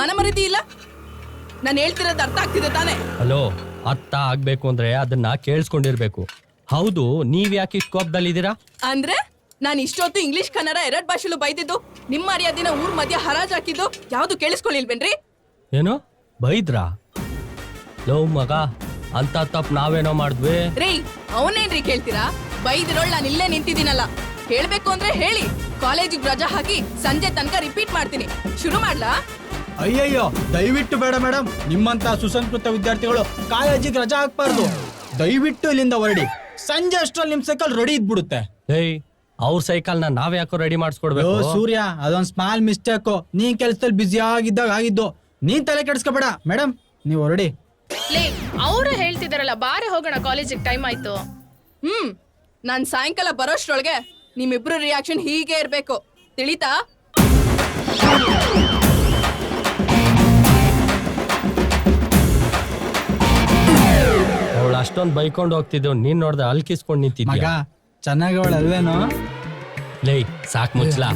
ಮನಮರಿದಿ ಇಲ್ಲ. ನಾನು ಹೇಳ್ತಿರೋದು ಅರ್ಥ ಆಗ್ತಿದೆ ತಾನೆ? ಹಲೋ, ಅರ್ಥ ಆಗ್ಬೇಕು ಅಂದ್ರೆ ಅದನ್ನ ಕೇಳಿಸ್ಕೊಂಡಿರ್ಬೇಕು. ಹೌದು, ನೀವ್ ಯಾಕೆ ಇಷ್ಟು ಕೋಪದಲ್ಲಿದ್ದೀರಾ? ಅಂದ್ರೆ ನಾನು ಇಷ್ಟೊತ್ತು ಇಂಗ್ಲಿಷ್ ಕನ್ನಡ ಎರಡ್ ಭಾಷೆಲು ಬೈದಿದ್ದು, ನಿಮ್ಮ ಮರ್ಯಾದಿನ ಊರ್ ಮಧ್ಯ ಹರಾಜ್ ಹಾಕಿದ್ದು ಯಾವ್ದು ಕೇಳಿಸ್ಕೊಳ್ಳಿಲ್ವೇನ್ರಿ? ಏನು ಬೈದ್ರಾ? ಲವ್ ಮಗ, ಅಂತ ತಪ್ಪು ನಾವೇನೋ ಮಾಡಿದ್ವಿ ರೀ. ಅವನೇನ್ರಿ ಕೇಳ್ತೀರಾ? ಬೈದಿರೋಳ್ ನಾನು ಇಲ್ಲೇ ನಿಂತಿದ್ದೀನಲ್ಲ. ಹೇಳ್ಬೇಕು ಅಂದ್ರೆ ಹೇಳಿ, ಕಾಲೇಜಿಗೆ ರಜಾ ಹಾಕಿ ಸಂಜೆ ತನಕ ರಿಪೀಟ್ ಮಾಡ್ತೀನಿ. ಶುರು ಮಾಡ್ಲಾ? ಅಯ್ಯಯ್ಯೋ, ದಯವಿಟ್ಟು ಬೇಡ ಮೇಡಮ್. ನಿಮ್ಮಂತ ಸುಸಂಸ್ಕೃತ ವಿದ್ಯಾರ್ಥಿಗಳು ಕಾಲೇಜಿಗೆ ರಜಾ ಹಾಕ್ಬಾರ್ದು. ದಯವಿಟ್ಟು ಇಲ್ಲಿಂದ ಹೊರಡಿ. ಸಂಜೆ ಅಷ್ಟ್ರಲ್ಲಿ ನಿಮ್ ಸೈಕಲ್ ರೆಡಿ ಇದ್ಬಿಡುತ್ತೆ. ಏಯ್, ಅವ್ರ ಸೈಕಲ್ ನಾವ್ ಯಾಕೋ ರೆಡಿ ಮಾಡಿಸ್ಕೊಡ್ಬೇಕು? ಸೂರ್ಯ, ಅದೊಂದ್ ಸ್ಮಾಲ್ ಮಿಸ್ಟೇಕ್. ನೀನ್ ಕೆಲ್ಸದಲ್ಲಿ ಬ್ಯುಸಿ ಆಗಿದ್ದಾಗ ಆಗಿದ್ದು. ನೀನ್ ತಲೆ ಕೆಡಿಸ್ಕೋಬೇಡ ಮೇಡಮ್, ನೀವ್ ಹೊರಡಿ. ಲೇ, ಅವ್ರು ಹೇಳ್ತಿದಾರಲ್ಲ, ಬಾರೆ ಹೋಗೋಣ, ಕಾಲೇಜಿಗೆ ಟೈಮ್ ಆಯ್ತು. ನಾನ್ ಸಾಯಂಕಾಲ ಬರೋಷ್ಟ್ರೊಳಗೆ ನಿಮ್ಮಿಬ್ರು ರಿಯಾಕ್ಷನ್ ಹೀಗೆ ಇರ್ಬೇಕು, ತಿಳಿತಾ? ಅವಳು ಅಷ್ಟೊಂದು ಬೈಕೊಂಡು ಹೋಗ್ತಿದ್ದೆವು, ನೀನ್ ನೋಡ್ದೆ ಅಲ್ಕಿಸ್ಕೊಂಡ್ ಮಗ ನಿಂತಿದ್ಯಾ? ಚೆನ್ನಾಗಿ ಅವಳಲ್ವೇನೋ? ಲೇ, ಸಾಕ್ ಮುಚ್ಲಾ.